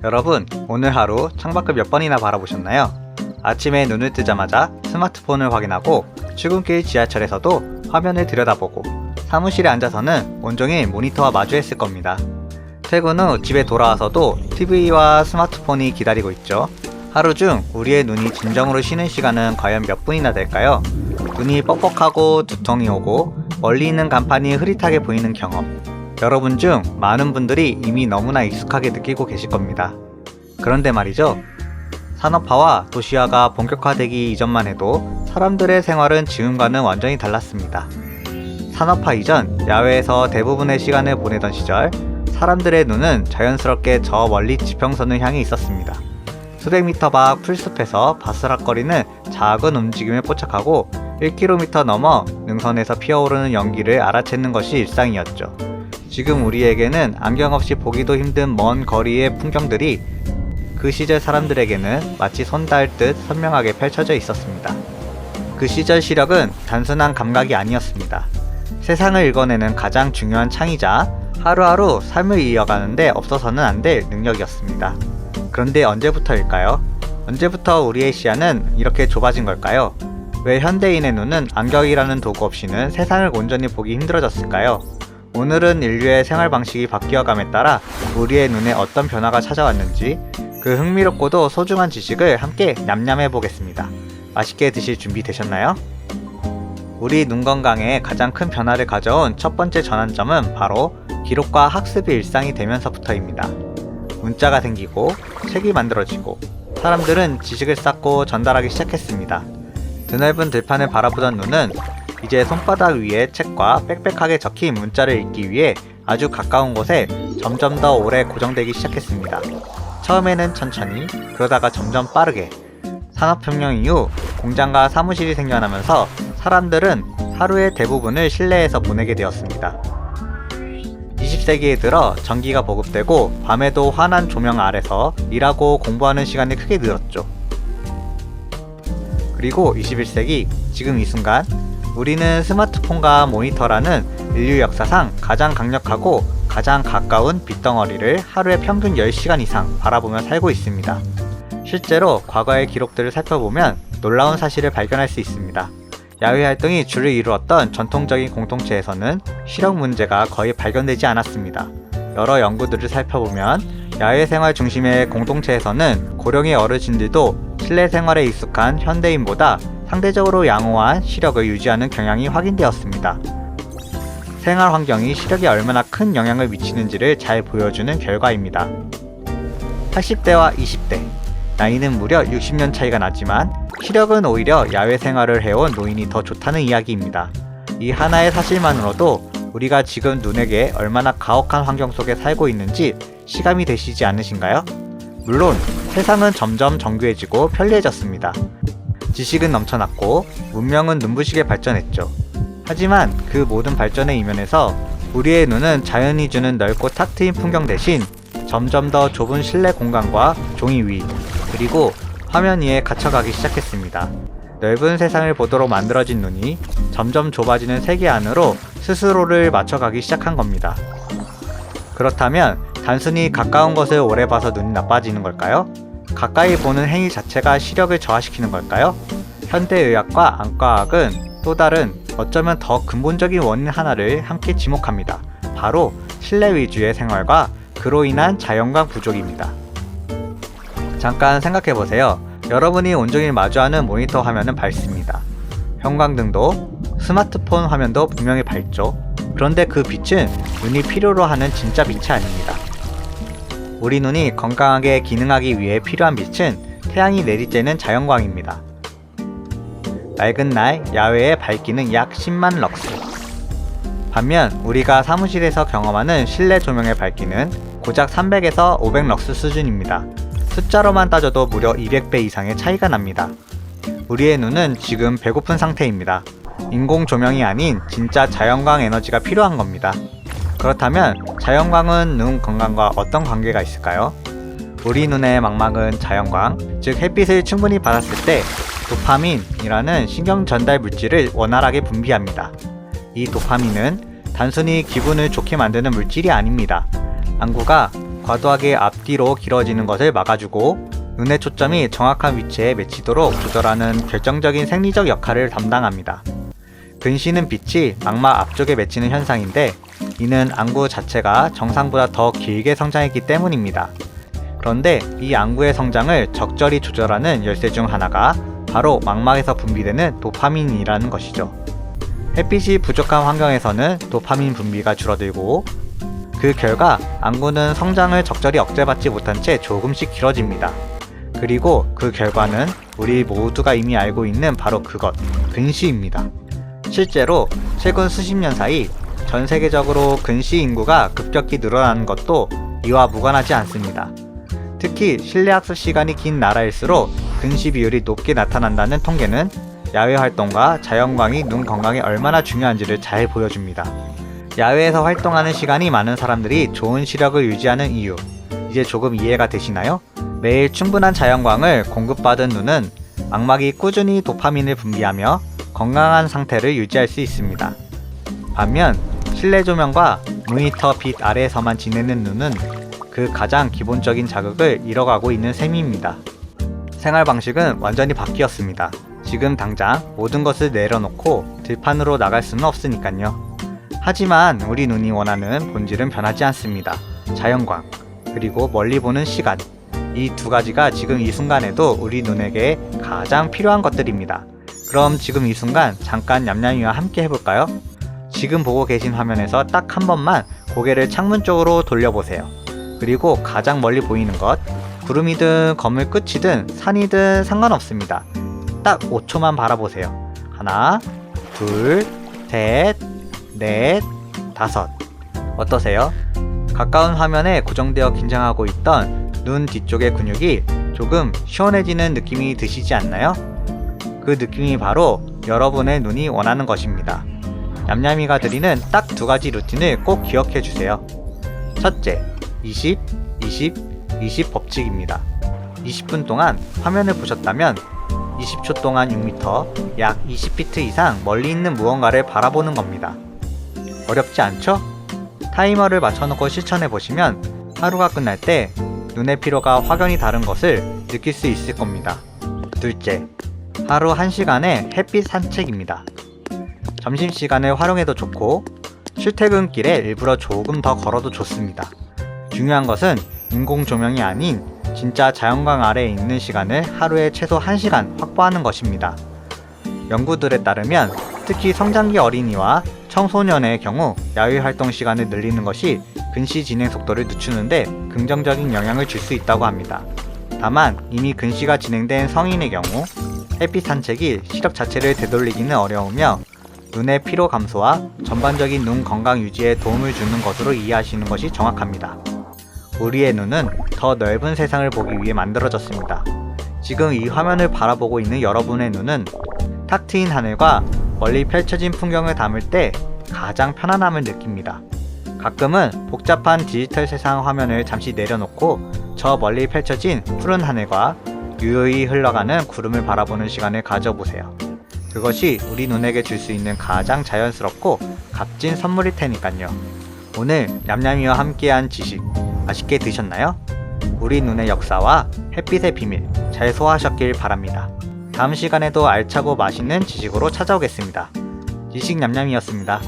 여러분, 오늘 하루 창밖을 몇 번이나 바라보셨나요? 아침에 눈을 뜨자마자 스마트폰을 확인하고 출근길 지하철에서도 화면을 들여다보고 사무실에 앉아서는 온종일 모니터와 마주했을 겁니다. 퇴근 후 집에 돌아와서도 TV와 스마트폰이 기다리고 있죠. 하루 중 우리의 눈이 진정으로 쉬는 시간은 과연 몇 분이나 될까요? 눈이 뻑뻑하고 두통이 오고 멀리 있는 간판이 흐릿하게 보이는 경험. 여러분 중 많은 분들이 이미 너무나 익숙하게 느끼고 계실 겁니다. 그런데 말이죠. 산업화와 도시화가 본격화되기 이전만 해도 사람들의 생활은 지금과는 완전히 달랐습니다. 산업화 이전 야외에서 대부분의 시간을 보내던 시절, 사람들의 눈은 자연스럽게 저 멀리 지평선을 향해 있었습니다. 수백 미터 밖 풀숲에서 바스락거리는 작은 움직임에 포착하고 1km 넘어 능선에서 피어오르는 연기를 알아채는 것이 일상이었죠. 지금 우리에게는 안경 없이 보기도 힘든 먼 거리의 풍경들이 그 시절 사람들에게는 마치 손 닿을 듯 선명하게 펼쳐져 있었습니다. 그 시절 시력은 단순한 감각이 아니었습니다. 세상을 읽어내는 가장 중요한 창이자 하루하루 삶을 이어가는데 없어서는 안 될 능력이었습니다. 그런데 언제부터일까요? 언제부터 우리의 시야는 이렇게 좁아진 걸까요? 왜 현대인의 눈은 안경이라는 도구 없이는 세상을 온전히 보기 힘들어졌을까요? 오늘은 인류의 생활 방식이 바뀌어감에 따라 우리의 눈에 어떤 변화가 찾아왔는지 그 흥미롭고도 소중한 지식을 함께 냠냠해 보겠습니다. 맛있게 드실 준비 되셨나요? 우리 눈 건강에 가장 큰 변화를 가져온 첫 번째 전환점은 바로 기록과 학습의 일상이 되면서부터입니다. 문자가 생기고 책이 만들어지고 사람들은 지식을 쌓고 전달하기 시작했습니다. 드넓은 들판을 바라보던 눈은 이제 손바닥 위에 책과 빽빽하게 적힌 문자를 읽기 위해 아주 가까운 곳에 점점 더 오래 고정되기 시작했습니다. 처음에는 천천히, 그러다가 점점 빠르게. 산업혁명 이후 공장과 사무실이 생겨나면서 사람들은 하루의 대부분을 실내에서 보내게 되었습니다. 20세기에 들어 전기가 보급되고 밤에도 환한 조명 아래서 일하고 공부하는 시간이 크게 늘었죠. 그리고 21세기, 지금 이 순간 우리는 스마트폰과 모니터라는 인류 역사상 가장 강력하고 가장 가까운 빛덩어리를 하루에 평균 10시간 이상 바라보며 살고 있습니다. 실제로 과거의 기록들을 살펴보면 놀라운 사실을 발견할 수 있습니다. 야외 활동이 주를 이루었던 전통적인 공동체에서는 시력 문제가 거의 발견되지 않았습니다. 여러 연구들을 살펴보면 야외 생활 중심의 공동체에서는 고령의 어르신들도 실내 생활에 익숙한 현대인보다 상대적으로 양호한 시력을 유지하는 경향이 확인되었습니다. 생활 환경이 시력에 얼마나 큰 영향을 미치는지를 잘 보여주는 결과입니다. 80대와 20대, 나이는 무려 60년 차이가 나지만 시력은 오히려 야외 생활을 해온 노인이 더 좋다는 이야기입니다. 이 하나의 사실만으로도 우리가 지금 눈에게 얼마나 가혹한 환경 속에 살고 있는지 실감이 되시지 않으신가요? 물론 세상은 점점 정교해지고 편리해졌습니다. 지식은 넘쳐났고 문명은 눈부시게 발전했죠. 하지만 그 모든 발전의 이면에서 우리의 눈은 자연이 주는 넓고 탁 트인 풍경 대신 점점 더 좁은 실내 공간과 종이 위, 그리고 화면 위에 갇혀가기 시작했습니다. 넓은 세상을 보도록 만들어진 눈이 점점 좁아지는 세계 안으로 스스로를 맞춰가기 시작한 겁니다. 그렇다면 단순히 가까운 것을 오래 봐서 눈이 나빠지는 걸까요? 가까이 보는 행위 자체가 시력을 저하시키는 걸까요? 현대의학과 안과학은 또 다른 어쩌면 더 근본적인 원인 하나를 함께 지목합니다. 바로 실내 위주의 생활과 그로 인한 자연광 부족입니다. 잠깐 생각해보세요. 여러분이 온종일 마주하는 모니터 화면은 밝습니다. 형광등도 스마트폰 화면도 분명히 밝죠. 그런데 그 빛은 눈이 필요로 하는 진짜 빛이 아닙니다. 우리 눈이 건강하게 기능하기 위해 필요한 빛은 태양이 내리쬐는 자연광입니다. 맑은 날 야외의 밝기는 약 10만 럭스. 반면 우리가 사무실에서 경험하는 실내 조명의 밝기는 고작 300에서 500 럭스 수준입니다. 숫자로만 따져도 무려 200배 이상의 차이가 납니다. 우리의 눈은 지금 배고픈 상태입니다. 인공 조명이 아닌 진짜 자연광 에너지가 필요한 겁니다. 그렇다면 자연광은 눈 건강과 어떤 관계가 있을까요? 우리 눈의 망막은 자연광, 즉 햇빛을 충분히 받았을 때 도파민이라는 신경 전달 물질을 원활하게 분비합니다. 이 도파민은 단순히 기분을 좋게 만드는 물질이 아닙니다. 안구가 과도하게 앞뒤로 길어지는 것을 막아주고 눈의 초점이 정확한 위치에 맺히도록 조절하는 결정적인 생리적 역할을 담당합니다. 근시는 빛이 망막 앞쪽에 맺히는 현상인데 이는 안구 자체가 정상보다 더 길게 성장했기 때문입니다. 그런데 이 안구의 성장을 적절히 조절하는 열쇠 중 하나가 바로 망막에서 분비되는 도파민이라는 것이죠. 햇빛이 부족한 환경에서는 도파민 분비가 줄어들고 그 결과 안구는 성장을 적절히 억제받지 못한 채 조금씩 길어집니다. 그리고 그 결과는 우리 모두가 이미 알고 있는 바로 그것, 근시입니다. 실제로 최근 수십 년 사이 전 세계적으로 근시 인구가 급격히 늘어나는 것도 이와 무관하지 않습니다. 특히 실내학습 시간이 긴 나라일수록 근시 비율이 높게 나타난다는 통계는 야외 활동과 자연광이 눈 건강에 얼마나 중요한지를 잘 보여줍니다. 야외에서 활동하는 시간이 많은 사람들이 좋은 시력을 유지하는 이유, 이제 조금 이해가 되시나요? 매일 충분한 자연광을 공급받은 눈은 망막이 꾸준히 도파민을 분비하며 건강한 상태를 유지할 수 있습니다. 반면 실내 조명과 모니터 빛 아래에서만 지내는 눈은 그 가장 기본적인 자극을 잃어가고 있는 셈입니다. 생활 방식은 완전히 바뀌었습니다. 지금 당장 모든 것을 내려놓고 들판으로 나갈 수는 없으니까요. 하지만 우리 눈이 원하는 본질은 변하지 않습니다. 자연광, 그리고 멀리 보는 시간. 이 두 가지가 지금 이 순간에도 우리 눈에게 가장 필요한 것들입니다. 그럼 지금 이 순간 잠깐 냠냠이와 함께 해볼까요? 지금 보고 계신 화면에서 딱 한 번만 고개를 창문 쪽으로 돌려보세요. 그리고 가장 멀리 보이는 것, 구름이든 건물 끝이든 산이든 상관없습니다. 딱 5초만 바라보세요. 하나, 둘, 셋, 넷, 다섯. 어떠세요? 가까운 화면에 고정되어 긴장하고 있던 눈 뒤쪽의 근육이 조금 시원해지는 느낌이 드시지 않나요? 그 느낌이 바로 여러분의 눈이 원하는 것입니다. 냠냠이가 드리는 딱 두 가지 루틴을 꼭 기억해 주세요. 첫째, 20, 20, 20 법칙입니다. 20분 동안 화면을 보셨다면 20초 동안 6m, 약 20피트 이상 멀리 있는 무언가를 바라보는 겁니다. 어렵지 않죠? 타이머를 맞춰놓고 실천해 보시면 하루가 끝날 때 눈의 피로가 확연히 다른 것을 느낄 수 있을 겁니다. 둘째, 하루 1시간의 햇빛 산책입니다. 점심시간을 활용해도 좋고 출퇴근길에 일부러 조금 더 걸어도 좋습니다. 중요한 것은 인공 조명이 아닌 진짜 자연광 아래에 있는 시간을 하루에 최소 1시간 확보하는 것입니다. 연구들에 따르면 특히 성장기 어린이와 청소년의 경우 야외 활동 시간을 늘리는 것이 근시 진행 속도를 늦추는데 긍정적인 영향을 줄 수 있다고 합니다. 다만 이미 근시가 진행된 성인의 경우 햇빛 산책이 시력 자체를 되돌리기는 어려우며 눈의 피로 감소와 전반적인 눈 건강 유지에 도움을 주는 것으로 이해하시는 것이 정확합니다. 우리의 눈은 더 넓은 세상을 보기 위해 만들어졌습니다. 지금 이 화면을 바라보고 있는 여러분의 눈은 탁 트인 하늘과 멀리 펼쳐진 풍경을 담을 때 가장 편안함을 느낍니다. 가끔은 복잡한 디지털 세상 화면을 잠시 내려놓고 저 멀리 펼쳐진 푸른 하늘과 유유히 흘러가는 구름을 바라보는 시간을 가져보세요. 그것이 우리 눈에게 줄 수 있는 가장 자연스럽고 값진 선물일 테니까요. 오늘 냠냠이와 함께한 지식 맛있게 드셨나요? 우리 눈의 역사와 햇빛의 비밀 잘 소화하셨길 바랍니다. 다음 시간에도 알차고 맛있는 지식으로 찾아오겠습니다. 지식 냠냠이었습니다.